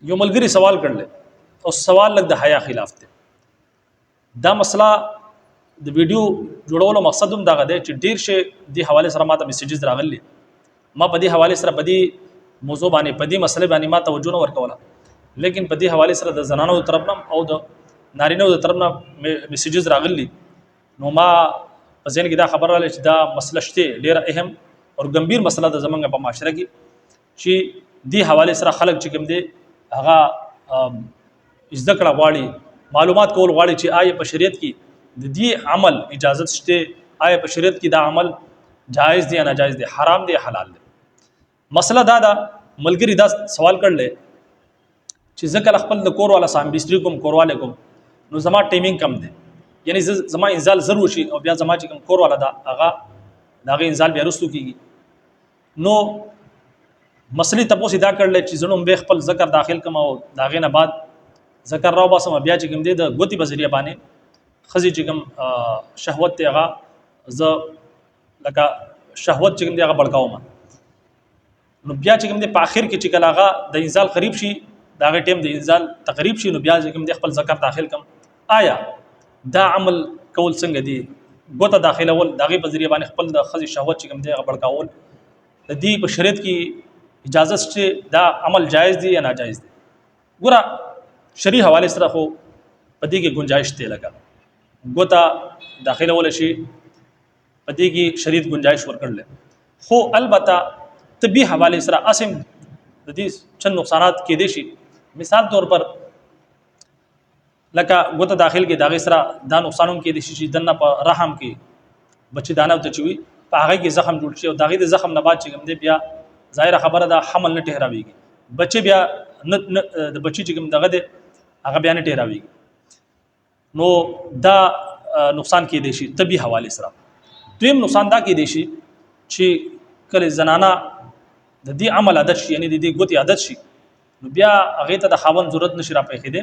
یو ملګری سوال کړل او سوال لګ د حیا خلاف دی. دا مسله د ویډیو جوړولو مقصد هم دغه دی چې ډیر شي د حواله سره ماته میسیجز راغلي، ما په دې حواله سره په دې موضوع باندې په دې مسله باندې ما توجه نه ورکوله، لیکن په دې حواله سره د زنانو طرف نه او د نارینو طرف نه میسیجز راغلي. نو ما په ځین کې دا خبر راغله چې دا مسله شته ډیره اهم او ګمبیر مسله د زمونږ په معاشره کې چې دې حواله سره خلک چې کوم دي هغه زده کړه غواړي، معلومات کول غواړي چې آیا په شریعت کې د دې عمل اجازت شته، آیا په شریعت کې دا عمل جائز دی یا ناجائز دی، حرام دی یا حلال دی. مسله دا ده ملګری دا سوال کړل چې زه کله خپل د کور والا سام بستری کوم کورواله کوم نو زما ټایمینګ کم دی، یعنی زما انزال ضرور شي او بیا زما چې کوم کور والا دا هغه داغه انزال بیا رسو کیږي. نو مسلې تاسو دا کړل چې زنوم به خپل ذکر داخل کما او داغه نه بعد ذکر راو باسم بیا چې کوم دی د غوتی بذریعہ باندې خزي چې کوم شهوت ته هغه ز لکه شهوت چې کوم دی هغه بڑکاوم. نو بیا چې کوم دی په اخر کې چې کله هغه د انزال قریب شي داغه ټیم د انزال تقریب شي نو بیا چې کوم دی خپل ذکر داخل کم، آیا دا عمل کول څنګه دی؟ غوته داخله ول داغه بذریعہ باندې خپل د خزي شهوت چې کوم دی هغه بڑکاول د دې په شریعت کې اجازه شته، دا عمل جائز دی یا ناجائز دی؟ ګوره شریع حواله سره خو پدې کې گنجائش ته لگا غوته داخله ول شي پدې کې شریعت گنجائش ورکړل، خو البته طبي حواله سره اسم د دې چند نقصانات کې دي شي. مثال طور پر لکه غوته داخل کې داغه سره دا نقصانوم کې دي شي چې دنه په رحم کې بچی دانه ته چوي په هغه کې زخم جوړ شي او داغه د زخم نه بعد چې کوم دی بیا ظاهر خبره ده حمل نه ټهراويږي، بچي بیا د بچي چې کوم دغه دی هغه بیا نه ټهراويږي. نو دا نقصان کې دي شي طبي حواله سره. دویم نقصان دا کې دي شي چې کله زنانه د دې عمل عادت شي، یعنی د دې غوتی عادت شي، نو بیا هغه ته د خاوند ضرورت نشي را پېښې دي،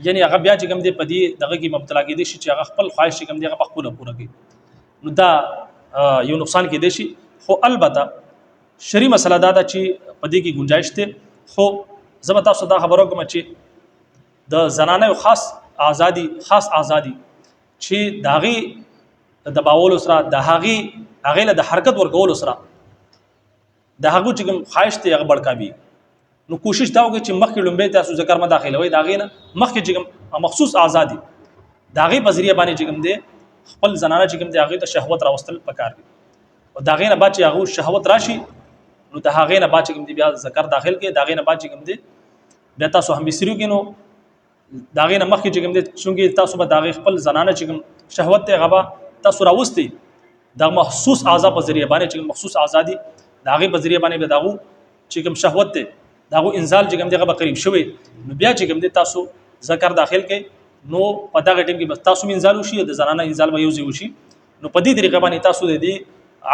یعنی هغه بیا چې کوم دی په دې دغه کې مبتلا کې دي شي چې هغه خپل خواهش کوم دی هغه په خپل پوره کوي. نو دا یو نقصان کې دي شي. خو البته شری مسله دا ده چې په دې کې گنجائش ته، خو زه به تاسو دا خبرو کوم چې د زنانه خاص آزادي چې داغي د باول سره د هغه له حرکت ورکول سره د هغه چې کوم خواهش ته هغه بڑکاوي. نو کوشش دا وکړي چې مخکې لومبه تاسو ذکر ما داخله وي داغه نه مخکې چې کوم مخصوص آزادي داغه په ذریعہ باندې چې کوم دی خپل زنانه چې کوم دی هغه ته شهوت راوستل پکار دي، او داغه نه بعد چې هغه شهوت راشي نو د هغه نه بعد چې کوم دی بیا ذکر داخل کې داغه نه بعد چې کوم دی بیا تاسو هم بسریو کې نو داغه نه مخکې چې کوم دی څنګه تاسو به داغه خپل زنانه چې کوم شهوت ته غبا تاسو راوستي دا مخصوص اعضاء په ذریعہ باندې چې مخصوص آزادي داغه په ذریعہ باندې به داغو چې کوم شهوت ته داغو انزال چې کوم دی غبا قریب شوی نو بیا چې کوم دی تاسو ذکر داخل کې نو په دغه ټیم کې بس تاسو انزال وشي د زنانه انزال به یوځي وشي. نو په دې طریقه باندې تاسو د دې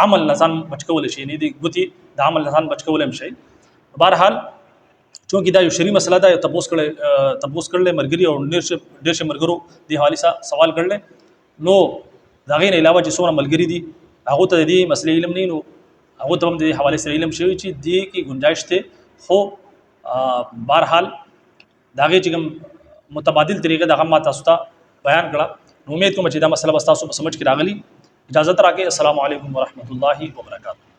عمل لسان بچکول شي، نه دی ګوتی د عمل لسان بچکول هم شي. بهرحال چونکه دا یو شری مسله ده، تاسو کړل مرګري او ډیر شه مرګرو دی حواله سره سوال کړل. نو دا غیر علاوه چې څومره ملګری دي هغه ته د دې مسلې علم نه، نو هغه ته هم د حواله سره علم شوی چې دې کې گنجائش ته. خو بهرحال داغه چې کوم متبادل طریقې د هم تاسو ته بیان کړه. نو امید کوم چې دا مسله بس تاسو په سمجھ کې راغلی. اجازه راکې. السلام علیکم ورحمت الله وبرکاته.